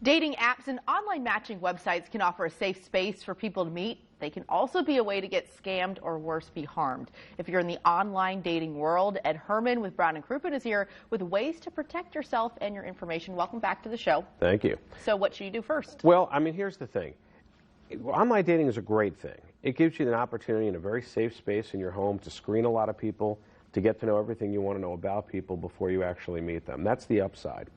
Dating apps and online matching websites can offer a safe space for people to meet. They can also be a way to get scammed or worse, be harmed. If you're in the online dating world, Ed Herman with Brown and Crouppen is here with ways to protect yourself and your information. Welcome back to the show. Thank you. So what should you do first? Well, I mean, here's the thing. Online dating is a great thing. It gives you an opportunity in a very safe space in your home to screen a lot of people, to get to know everything you want to know about people before you actually meet them. That's the upside.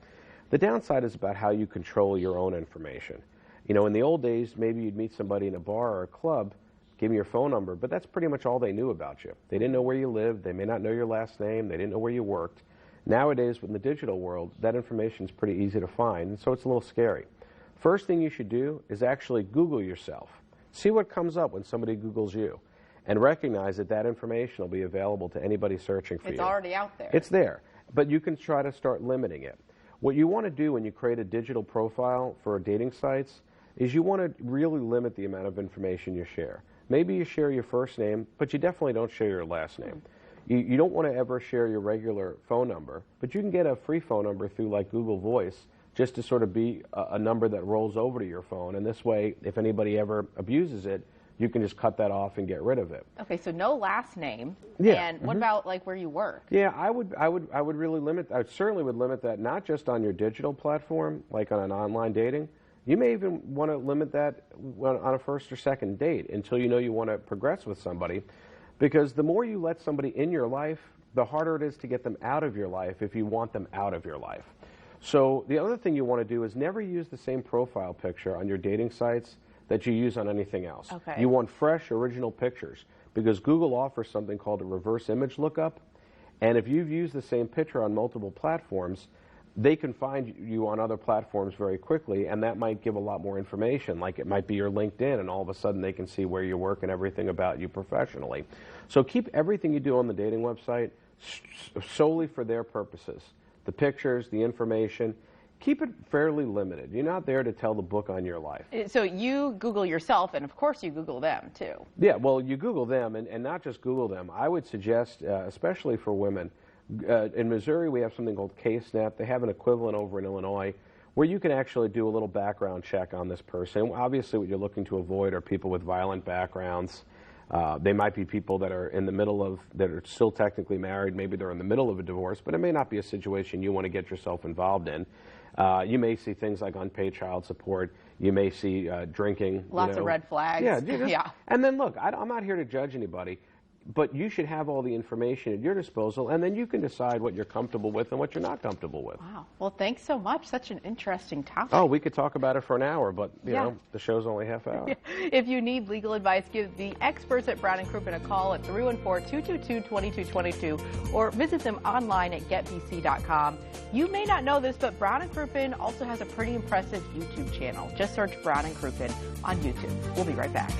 The downside is about how you control your own information. You know, in the old days, maybe you'd meet somebody in a bar or a club, give them your phone number, but that's pretty much all they knew about you. They didn't know where you lived, they may not know your last name, they didn't know where you worked. Nowadays, in the digital world, that information is pretty easy to find, and so it's a little scary. First thing you should do is actually Google yourself. See what comes up when somebody Googles you, and recognize that that information will be available to anybody searching for you. It's already out there. It's there, but you can try to start limiting it. What you want to do when you create a digital profile for dating sites is you want to really limit the amount of information you share. Maybe you share your first name, but you definitely don't share your last name. You don't want to ever share your regular phone number, but you can get a free phone number through like Google Voice just to sort of be a number that rolls over to your phone. And this way, if anybody ever abuses it, you can just cut that off and get rid of it. Okay, so no last name. Yeah. And what about like where you work? Yeah, I would really limit. I certainly would limit that not just on your digital platform, like on an online dating. You may even want to limit that on a first or second date until you know you want to progress with somebody, because the more you let somebody in your life, the harder it is to get them out of your life if you want them out of your life. So the other thing you want to do is never use the same profile picture on your dating sites that you use on anything else. Okay. You want fresh, original pictures, because Google offers something called a reverse image lookup, and if you've used the same picture on multiple platforms, they can find you on other platforms very quickly, and that might give a lot more information, like it might be your LinkedIn, and all of a sudden they can see where you work and everything about you professionally. So keep everything you do on the dating website solely for their purposes. The pictures, the information. Keep it fairly limited. You're not there to tell the book on your life. So you Google yourself, and of course you Google them too. Yeah, well, you Google them, and not just Google them. I would suggest, especially for women, in Missouri we have something called CaseNet. They have an equivalent over in Illinois where you can actually do a little background check on this person. Obviously what you're looking to avoid are people with violent backgrounds. They might be people that are in the middle of, that are still technically married. Maybe they're in the middle of a divorce, but it may not be a situation you want to get yourself involved in. You may see things like unpaid child support. You may see drinking. Lots of red flags. Yeah, yeah. And then look, I'm not here to judge anybody, but you should have all the information at your disposal, and then you can decide what you're comfortable with and what you're not comfortable with. Wow. Well, thanks so much. Such an interesting topic. Oh, we could talk about it for an hour, but you know, the show's only half hour. If you need legal advice, give the experts at Brown and Crouppen a call at 314-222-2222 or visit them online at getbc.com. You may not know this, but Brown and Crouppen also has a pretty impressive YouTube channel. Just search Brown and Crouppen on YouTube. We'll be right back.